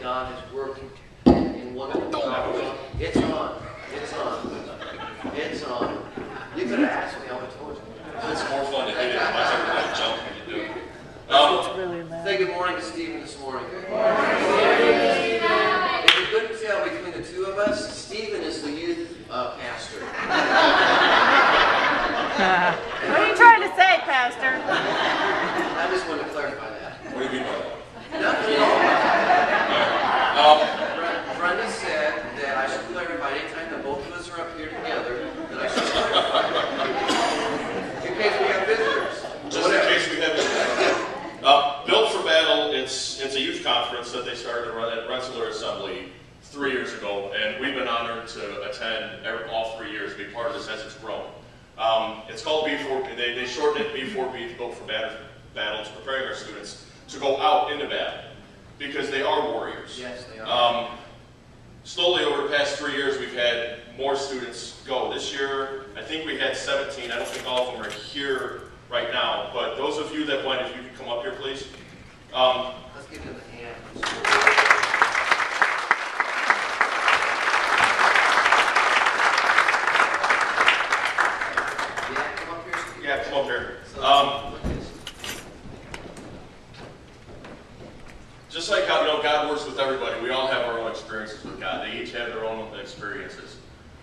God is working in wonderful ways. It's on. It's on. It's on. You could have asked me, I would have told you. It's more fun to hit it much like that jump when you do it. Say good morning to Stephen this morning. Good morning. If you couldn't tell between the two of us, Stephen is the youth pastor. What are you trying to say, Pastor? I just wanted to clarify that. What do you mean by that? Nothing at all. Brenda said that I should clarify anytime that both of us are up here together, that I should clarify. In case we have visitors. Just in case we have visitors. Built for Battle, it's a youth conference that they started to run at Rensselaer Assembly 3 years ago, and we've been honored to attend all 3 years, be part of this as it's grown. It's called B4, they shortened it B4B, Built for Battle, to preparing our students to go out into battle, because they are warriors. Yes, they are. Slowly over the past 3 years, we've had more students go. This year, I think we had 17. I don't think all of them are here right now, but those of you that went, if you could come up here, please. Let's give them a hand. Yeah, come up here. Yeah, come up here. Just like how God works with everybody, we all have our own experiences with God. They each have their own experiences.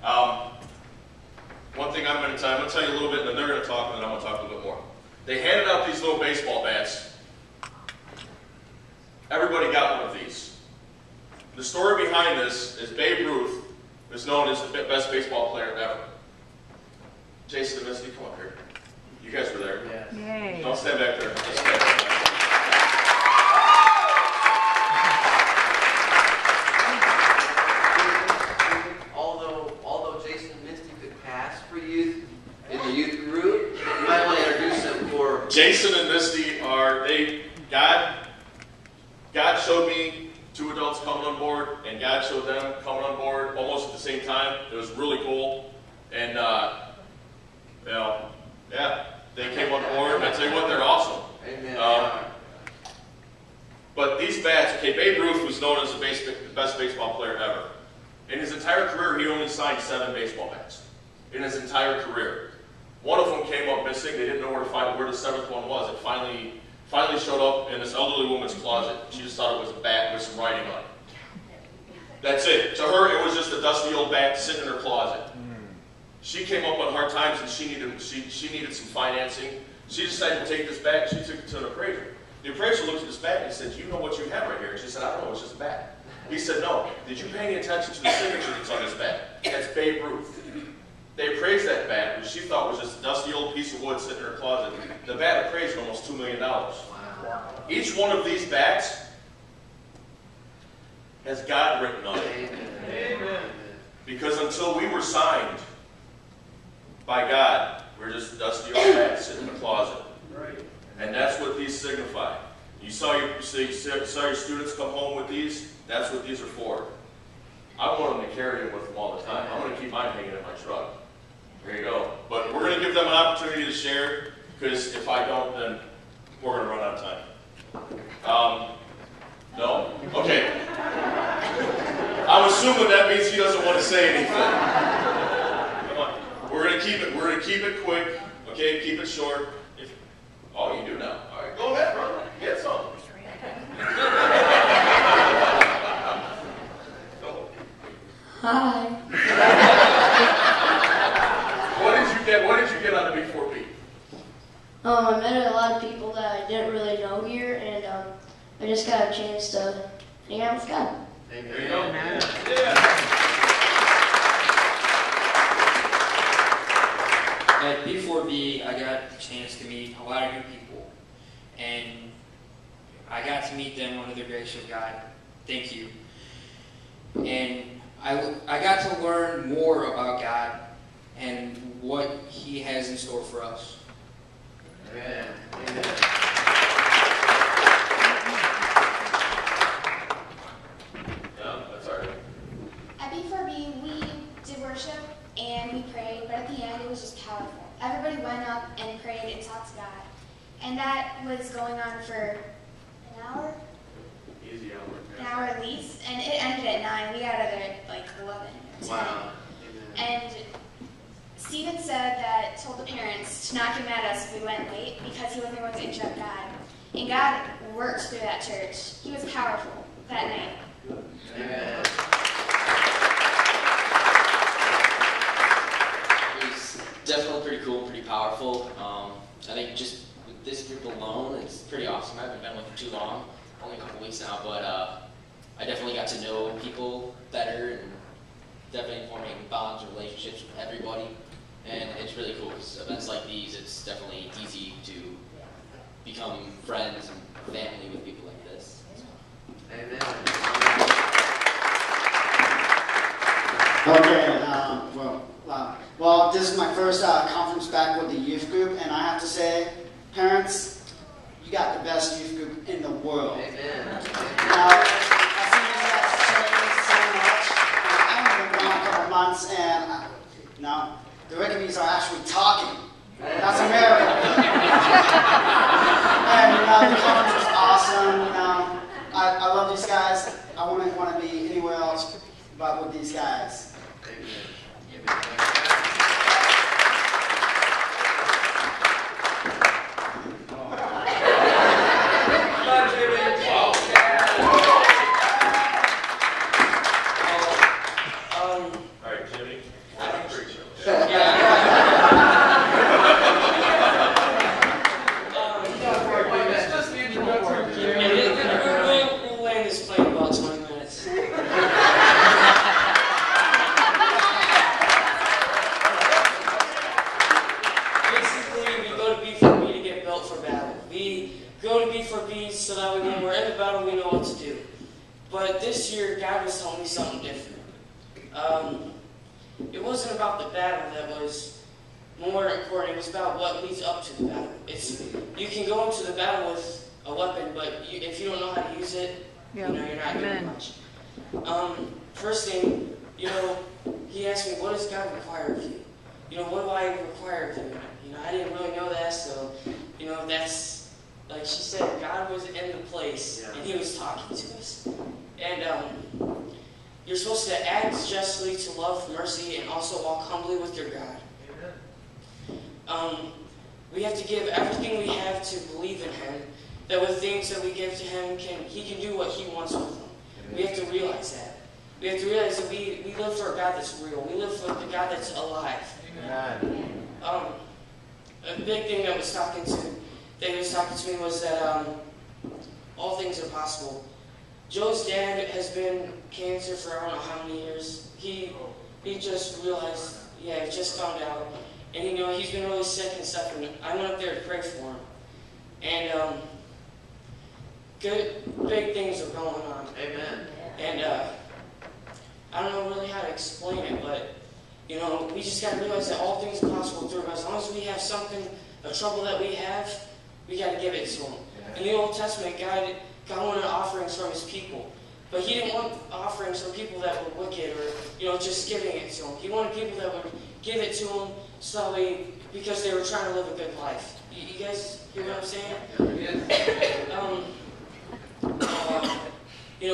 One thing I'm going to tell you a little bit, and then they're going to talk, and then I'm going to talk a little bit more. They handed out these little baseball bats. Everybody got one of these. The story behind this is Babe Ruth is known as the best baseball player ever. Jason and Misty, come up here. You guys were there. Yes. Yay. Don't stand back there. Just stand back there. Although Jason and Misty could pass for youth in the youth group, you might want to introduce them for. Jason and Misty are God showed me 2 adults coming on board, and God showed them coming on board almost at the same time. It was really cool, and they came on board. And I tell you what, they're awesome. Amen. But these bats, okay, Babe Ruth was known as the best baseball player ever. In his entire career, he only signed 7 baseball bats. In his entire career. One of them came up missing. They didn't know where the 7th one was. It finally showed up in this elderly woman's closet. She just thought it was a bat with some writing on it. That's it. To her, it was just a dusty old bat sitting in her closet. She came up on hard times, and she needed some financing. She decided to take this bat, and she took it to an appraiser. The appraiser looked at this bat and he said, "Do you know what you have right here?" And she said, "I don't know, it's just a bat." He said, "No. Did you pay any attention to the signature that's on this bat? That's Babe Ruth." They appraised that bat, which she thought was just a dusty old piece of wood sitting in her closet. The bat appraised almost $2 million. Wow. Each one of these bats has God written on it. Amen. Because until we were signed by God, we're just a dusty old bat sitting in the closet. Right. And that's what these signify. You saw your students come home with these. That's what these are for. I want them to carry them with them all the time. I'm going to keep mine hanging in my truck. There you go. But we're going to give them an opportunity to share, because if I don't, then we're going to run out of time. No? Okay. I'm assuming that means he doesn't want to say anything. Come on. We're going to keep it quick. Okay, keep it short. Oh, you do now. All right, go ahead, brother. Get some. Hi. What did you get on the B4B? I met a lot of people that I didn't really know here, and I just got a chance to hang out with God. Amen. There you go. Amen. Yeah. At B4B, I got the chance to meet a lot of new people, and I got to meet them under the grace of God. Thank you. And I got to learn more about God and what He has in store for us. Amen. Amen. No, that's all right. At B4B, we did worship and we prayed, but at the end it was just powerful. Everybody went up and prayed and talked to God. And that was going on for an hour? Easy hour. An hour at release, and it ended at 9. We got out of there at like 11 or 10. Wow. And Stephen said that, told the parents to not get mad at us if we went late because he wasn't going to interrupt God. And God worked through that church. He was powerful that night. Amen. It was definitely pretty cool, pretty powerful. I think just with this group alone, it's pretty awesome. I haven't been with them too long, only a couple weeks now, but I definitely got to know people better and definitely forming bonds and relationships with everybody. And it's really cool because events like these, it's definitely easy to become friends and family with people like this. Amen. Okay, well, this is my first conference back with the youth group, and I have to say, parents, you got the best youth group in the world. Amen. Now, I've seen you guys change so much. I've been gone a couple months, and the Rickabees are actually talking. That's a miracle. And the conference was awesome. I love these guys. I wouldn't want to be anywhere else but with these guys. Alright, Jimmy. We'll land this plane in about 20 minutes. Basically, we go to B4B to get built for battle. We go to B4B so that when we're in the battle, we know what to do. But this year, God was telling me something different. It wasn't about the battle that was more important. It was about what leads up to the battle. You can go into the battle with a weapon, but if you don't know how to use it, you're not doing much. First thing, he asked me, what does God require of you? What do I require of you? I didn't really know that, so, that's, like she said, God was in the place, and he was talking to us. And, you're supposed to act justly, to love mercy, and also walk humbly with your God. Amen. We have to give everything we have to believe in him, that with things that we give to him, he can do what he wants with them. Amen. We have to realize that. We have to realize that we live for a God that's real. We live for the God that's alive. Amen. A big thing that he was talking to me was that all things are possible. Joe's dad has been cancer for I don't know how many years. He just realized, he just found out. And he's been really sick and stuff, and I went up there to pray for him. And good, big things are going on. Amen. And I don't know really how to explain it, but we just got to realize that all things are possible through him. As long as we have something, a trouble that we have, we got to give it to him. In the Old Testament, God wanted offerings from his people. But he didn't want offerings from people that were wicked or, just giving it to him. He wanted people that would give it to him because they were trying to live a good life. You guys hear what I'm saying?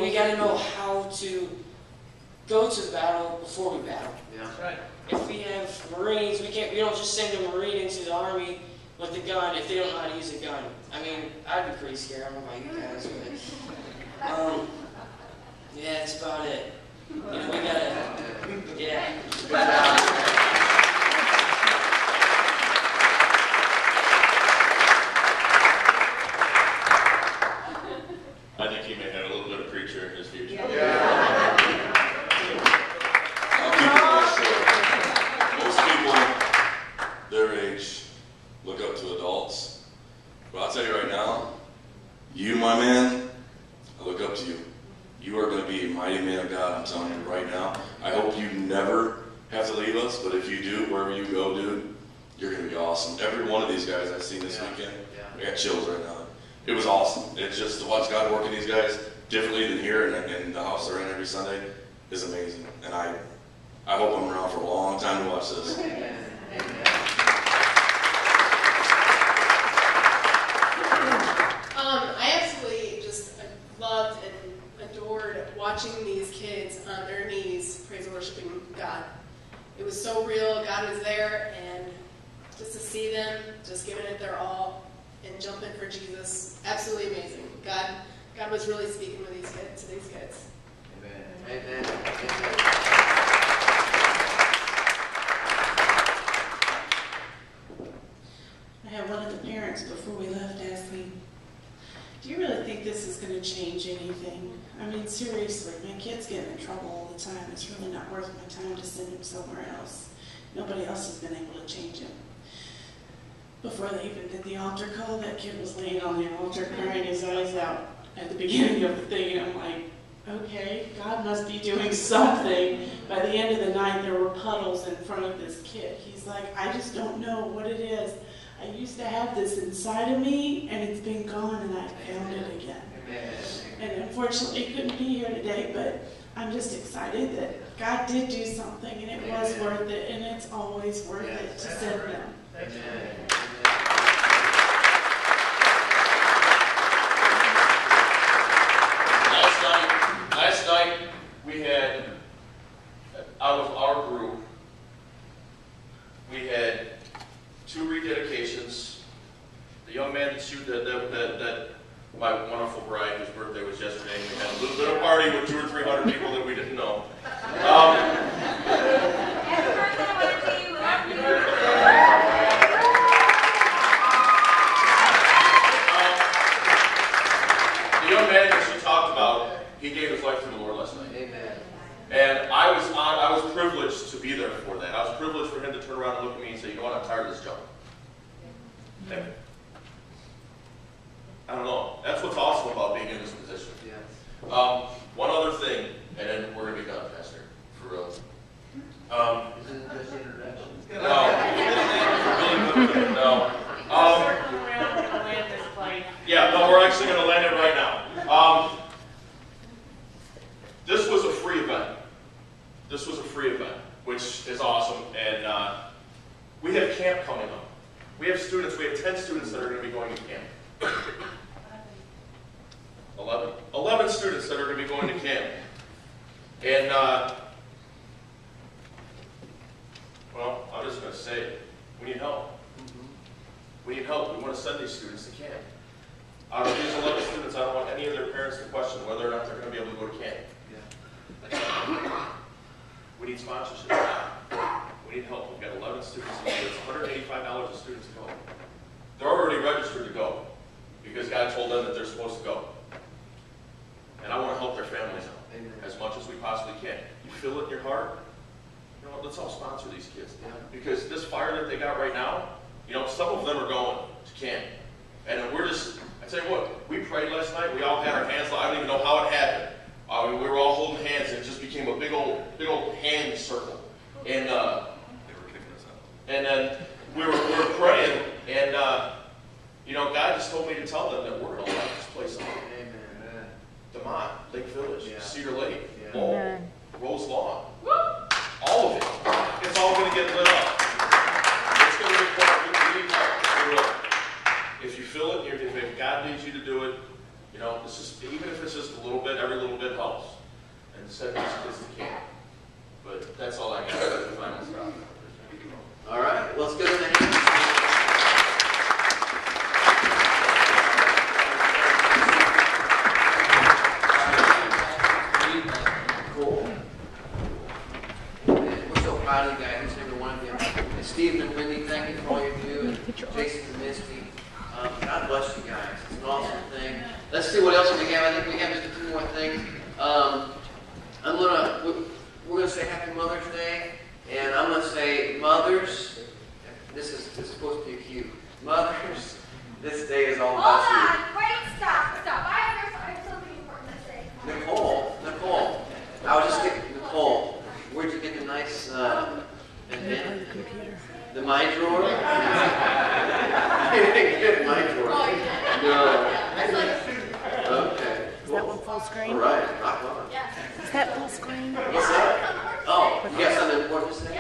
We got to know how to go to the battle before we battle. Yeah. Right. If we have Marines, we don't just send a Marine into the Army with a gun if they don't know how to use a gun. I mean, I'd be pretty scared. I don't know about you guys, but that's about it. We gotta, I think he may have a little bit of preacher in his future. I'll keep it real short. Most people their age look up to adults. But I'll tell you right now, you, my man, I look up to you. You are going to be a mighty man of God, I'm telling you right now. I hope you never have to leave us, but if you do, wherever you go, dude, you're going to be awesome. Every one of these guys I've seen this weekend, I got chills right now. It was awesome. It's just to watch God work in these guys differently than here and the house they're in every Sunday is amazing. And I hope I'm around for a long time to watch this. Amen. I absolutely just loved and adored watching these kids on their knees praise and worshiping God. It was so real. God was there, and just to see them just giving it their all and jumping for Jesus, absolutely amazing. God was really speaking to these kids. Amen. Amen. I had one of the parents before we left ask me, do you really think this is going to change anything? I mean, seriously, my kid's getting in trouble all the time. It's really not worth my time to send him somewhere else. Nobody else has been able to change him. Before they even did the altar call, that kid was laying on the altar crying his eyes out at the beginning of the thing, and I'm like, okay, God must be doing something. By the end of the night, there were puddles in front of this kid. He's like, I just don't know what it is. I used to have this inside of me, and it's been gone, and I found it again. And unfortunately, he couldn't be here today, but I'm just excited that God did do something, and it was worth it, and it's always worth it to send them. Last night, we had, out of our group, we had 2 rededications. The young man that my wonderful bride, whose birthday was yesterday, we had a little bit of party with 200 or 300 people that we didn't know. The young man that she talked about, he gave his life to the Lord last night. Amen. And I was privileged to be there for that. I was privileged for him to turn around and look at me and say, you know what, I'm tired of this junk. Okay. I don't know. That's what's awesome about being in this position. Yes. One other thing, and then we're going to be done, Pastor, for real. Is it just introduction? No. Yeah, no, we're actually going to land it right now. This was a free event. This was a free event, which is awesome. And we have camp coming up. We have 10 students that are going to be going to camp. 11 students that are going to be going to camp. And, well, I'm just going to say it. We need help. We need help. We want to send these students to camp. Out of these 11 students, I don't want any of their parents to question whether or not they're going to be able to go to camp. We need sponsorship. We need help. We've got 11 students. It's $185 a student to go. They're already registered to go because God told them that they're supposed to go. And I want to help their families out as much as we possibly can. You feel it in your heart? You know what? Let's all sponsor these kids. Because this fire that they got right now, you know, some of them are going to camp. And we're just, I tell you what, we prayed last night. We all had our hands, I don't even know how it happened. We were all holding hands, and it just became a big old hand circle. And then we were praying, and you know, God just told me to tell them that we're going to light this place up. Amen. DeMont, Lake Village, Cedar Lake, Lowell, Rose Lawn, all of it. It's all going to get lit up. It's going to require you need help. If you feel it, if God needs you to do it, you know, this is, even if it's just a little bit, every little bit helps. And send these kids to camp. But that's all I got. All right, let's go to the hands. Cool. And we're so proud of you guys, every one of you. And Steve and Wendy, thank you for all you do. And Jason and Misty. God bless you guys. It's an awesome thing. Let's see what else we have. I think we have just a few more things. We're gonna say Happy Mother's Day, and I'm gonna say mothers. This is supposed to be cute. Mothers, this day is all about you. Hold on, wait, stop. I have something important to say. Nicole. I was just thinking, Nicole, where'd you get the nice bandana? The my drawer? You didn't get my drawer. No. Okay. Is that one full screen? All right, rock on. Yes. Is that full screen? What's that? Oh, you got something important to say?